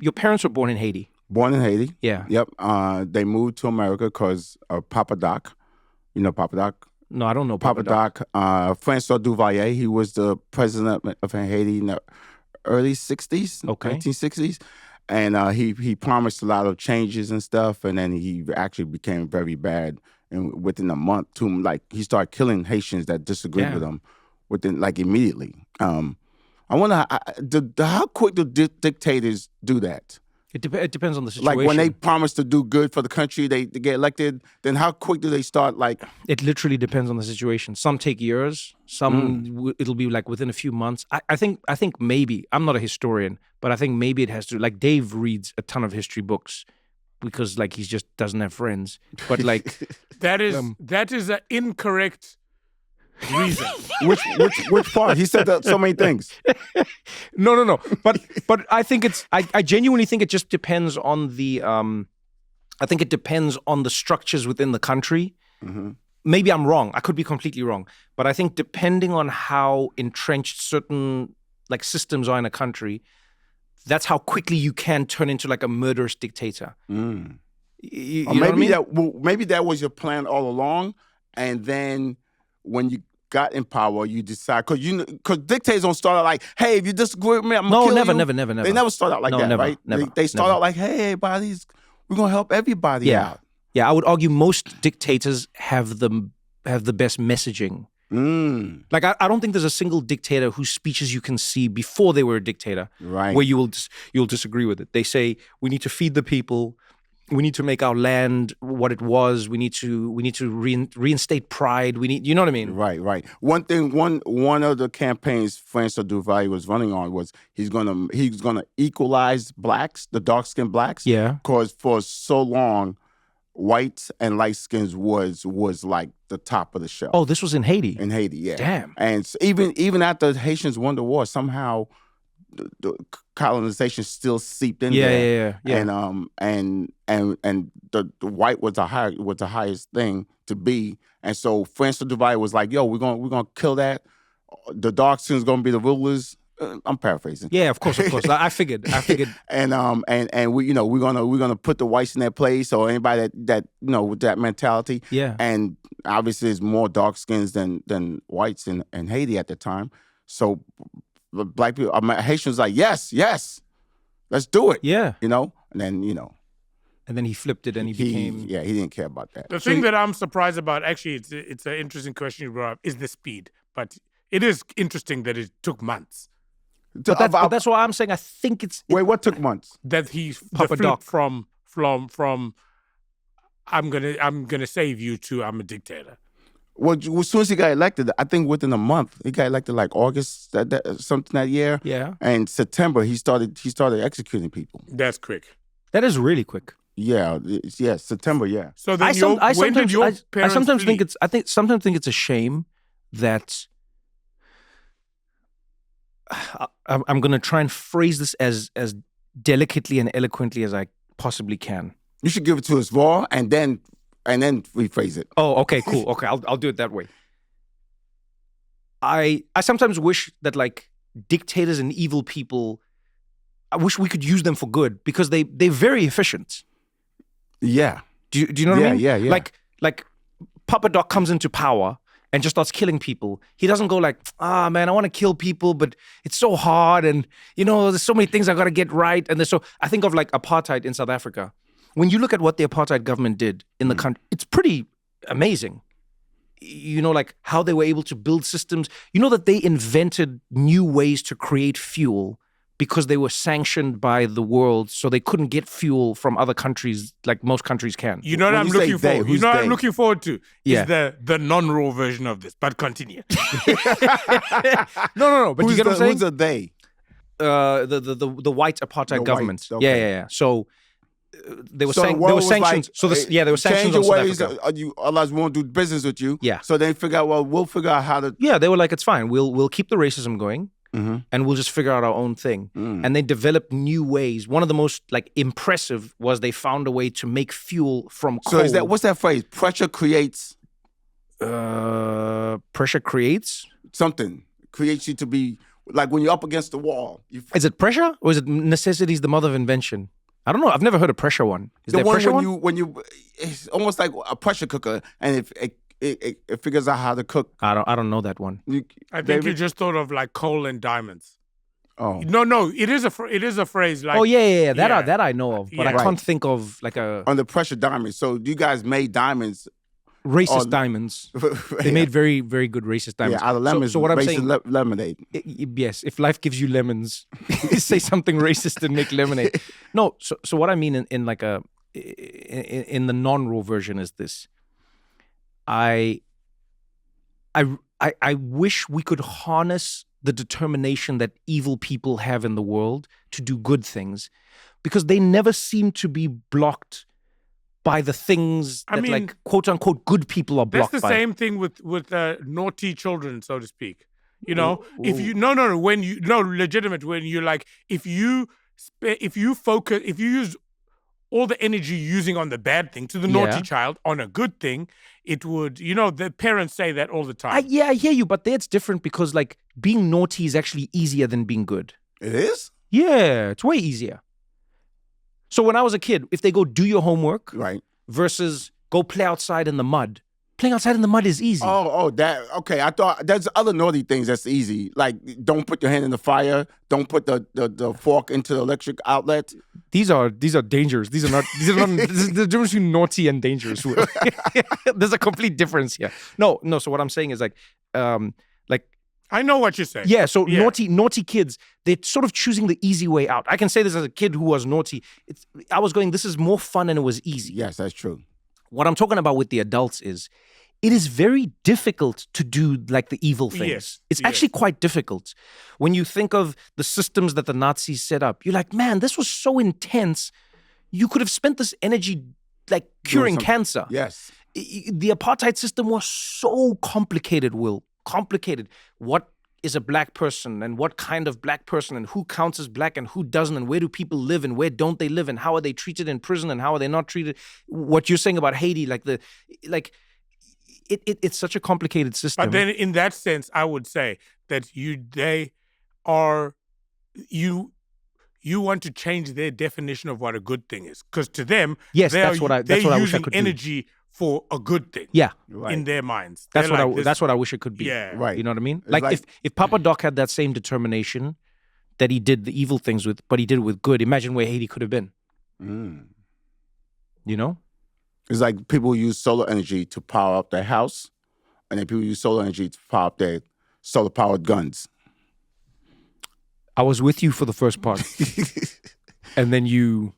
your parents were born in Haiti. Born in Haiti. Yeah. Yep. They moved to America because of Papa Doc. You know Papa Doc? No, I don't know Papa Doc. Francois Duvalier. He was the president of Haiti in the early 60s, Okay. 1960s. And he promised a lot of changes and stuff. And then he actually became very bad. And within a month, he started killing Haitians that disagreed with him within, immediately. I wonder how quick do dictators do that? It depends on the situation. Like when they promise to do good for the country, they get elected, then how quick do they start It literally depends on the situation. Some take years. Some it'll be within a few months. I think maybe, I'm not a historian, but I think maybe it has to, Dave reads a ton of history books because he just doesn't have friends. But that is an incorrect reason. Which part? He said that so many things. No. But I think I genuinely think it just depends on the I think it depends on the structures within the country. Mm-hmm. Maybe I'm wrong. I could be completely wrong. But I think depending on how entrenched certain systems are in a country, that's how quickly you can turn into a murderous dictator. Mm. You know what I mean? Maybe that was your plan all along, and then when you got in power, you decide because dictators don't start out hey, if you disagree with me, I'm gonna kill you. Never. They never start out like that, never, right? Never, they start out hey, everybody's we're gonna help everybody out. Yeah, I would argue most dictators have the best messaging. Mm. I don't think there's a single dictator whose speeches you can see before they were a dictator, right? Where you'll disagree with it. They say we need to feed the people. We need to make our land what it was. We need to reinstate pride. You know what I mean? Right. One of the campaigns Francois Duvalier was running on was he's gonna equalize blacks, the dark skinned blacks. Yeah. Because for so long, whites and light skins was the top of the show. Oh, this was in Haiti. In Haiti, yeah. Damn. And even after Haitians won the war, somehow the colonization still seeped in there. Yeah. And the white was the highest thing to be. And so Francois Duvalier was like, yo, we're gonna kill that. The dark skins gonna be the rulers. I'm paraphrasing. Yeah, of course. I figured. and we're gonna put the whites in their place, or anybody that with that mentality. Yeah. And obviously there's more dark skins than whites in Haiti at the time. So black people, Haitians like, yes, let's do it. Yeah. And then, And then he flipped it and he became... Yeah, he didn't care about that. The thing that I'm surprised about, actually, it's an interesting question you brought up, is the speed. But it is interesting that it took months. But that's why I'm saying I think it's... Wait, what took months? That the flip from I'm gonna save you to I'm a dictator. Well, as soon as he got elected, I think within a month, he got elected August, something that year. Yeah. And September, he started executing people. That's quick. That is really quick. Yeah, September, yeah. So then when did your parents sometimes flee? think it's a shame that I'm going to try and phrase this as delicately and eloquently as I possibly can. You should give it to us raw and then rephrase it. Oh, okay, cool. Okay, I'll do it that way. I sometimes wish that dictators and evil people, I wish we could use them for good because they're very efficient. Yeah. Do you know what I mean? Yeah. Like Papa Doc comes into power and just starts killing people. He doesn't go man, I want to kill people, but it's so hard, and there's so many things I got to get right. And I think of apartheid in South Africa. When you look at what the apartheid government did in the country, it's pretty amazing. How they were able to build systems. That they invented new ways to create fuel because they were sanctioned by the world, so they couldn't get fuel from other countries like most countries can. You know what I'm looking forward. You know what I'm looking forward to is the non-raw version of this. But continue. No. But you get what I'm saying? Who's the they? The white apartheid government. White, okay. Yeah. So there were sanctions. There were sanctions on South Africa. Otherwise, we won't do business with you. Yeah. So they figure out. Well, we'll figure out how to. Yeah, they were like, it's fine. We'll keep the racism going. Mm-hmm. And we'll just figure out our own thing. And they developed new ways. One of the most impressive was they found a way to make fuel from coal. So what's that phrase? Pressure creates. Pressure creates Something creates you to be like when you're up against the wall. Is it pressure or is it necessity is the mother of invention? I don't know. I've never heard a pressure one. Is there a pressure one? When you, it's almost like a pressure cooker, and it figures out how to cook. I don't know that one. I think you just thought of like coal and diamonds. Oh no, it is a phrase like. Oh yeah. That I know of, but I can't think of like a on the pressure diamond. So you guys made diamonds. Racist diamonds. They made very, very good racist diamonds. Yeah, out of lemons. So what I'm saying, lemonade. Yes, if life gives you lemons, say something racist and make lemonade. No, so what I mean in like in the non-raw version is this. I wish we could harness the determination that evil people have in the world to do good things, because they never seem to be blocked by the things that, like, quote unquote, good people are blocked by. That's the same thing with naughty children, so to speak. You know, if you legitimate, when you like, if you use all the energy you're using on the bad thing to the naughty child on a good thing, it would, the parents say that all the time. I hear you, but there it's different because, like, being naughty is actually easier than being good. It is? Yeah, it's way easier. So when I was a kid, if they go do your homework versus go play outside in the mud, playing outside in the mud is easy. Okay. I thought there's other naughty things that's easy. Like, don't put your hand in the fire. Don't put the fork into the electric outlet. These are dangers. These are not this is the difference between naughty and dangerous. There's a complete difference here. No. So what I'm saying is like I know what you're saying. Yeah, so naughty kids, they're sort of choosing the easy way out. I can say this as a kid who was naughty. I was going, this is more fun and it was easy. Yes, that's true. What I'm talking about with the adults is, it is very difficult to do like the evil things. Yes, it's actually quite difficult. When you think of the systems that the Nazis set up, you're like, man, this was so intense. You could have spent this energy like curing cancer. Yes. The apartheid system was so complicated, Will. Complicated. What is a black person and what kind of black person and who counts as black and who doesn't and where do people live and where don't they live and how are they treated in prison and how are they not treated? What you're saying about Haiti, it's such a complicated system. But then in that sense, I would say that you want to change their definition of what a good thing is, because to them, that's what I wish I could do. Energy for a good thing. Yeah, in their minds. That's what I wish it could be. Yeah, right. You know what I mean? Like if Papa Doc had that same determination that he did the evil things with, but he did it with good. Imagine where Haiti could have been. You know, it's like people use solar energy to power up their house, and then people use solar energy to power up their solar-powered guns. I was with you for the first part. And then you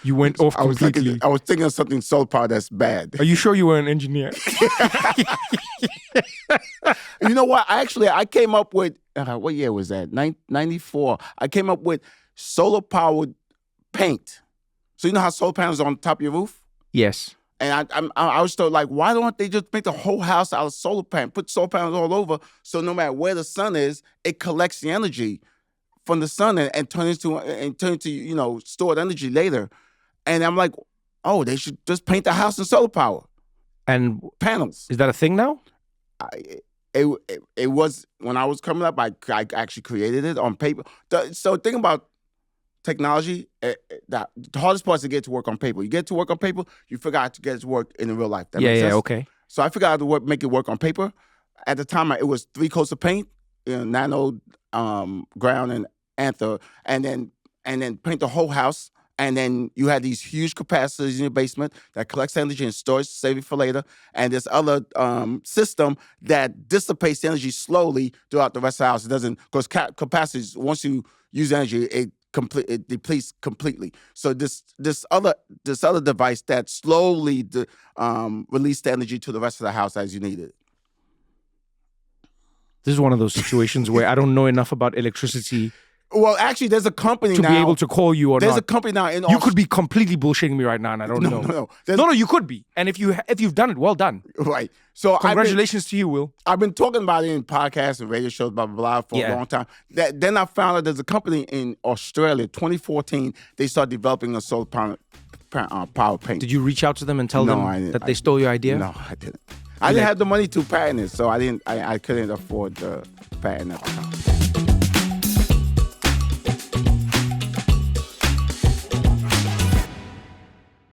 went off completely. I was thinking of something solar power that's bad. Are you sure you were an engineer? You know what? I came up with, what year was that? 94. I came up with solar powered paint. So you know how solar panels are on top of your roof? Yes. And I was still like, why don't they just make the whole house out of solar panels? Put solar panels all over, so no matter where the sun is, it collects the energy from the sun and turn into stored energy later. And I'm like, oh, they should just paint the house in solar power and panels. Is that a thing now? It was when I was coming up. I actually created it on paper. So think about technology. The hardest part is to get to work on paper. You get to work on paper, you figure out to get it to work in real life. That makes sense? Okay. So I figured out to make it work on paper. At the time, it was 3 coats of paint, nano, ground, and anther, and then paint the whole house. And then you had these huge capacitors in your basement that collects energy and stores, save it for later. And this other system that dissipates the energy slowly throughout the rest of the house. It doesn't, because capacitors, once you use energy, it depletes completely. So this other device that slowly released the energy to the rest of the house as you need it. This is one of those situations where I don't know enough about electricity. Well, actually, there's a company to now. be able to call you or there's not. There's a company now. You could be completely bullshitting me right now, and I don't know. No, you could be. And if you've done it, well done. Right. So congratulations to you, Will. I've been talking about it in podcasts and radio shows, blah, blah, blah, for a long time. Then I found out there's a company in Australia, 2014, they started developing a solar power paint. Did you reach out to them and tell them that they stole your idea? No, I didn't. I didn't have the money to patent it, so I couldn't afford the patent at the time.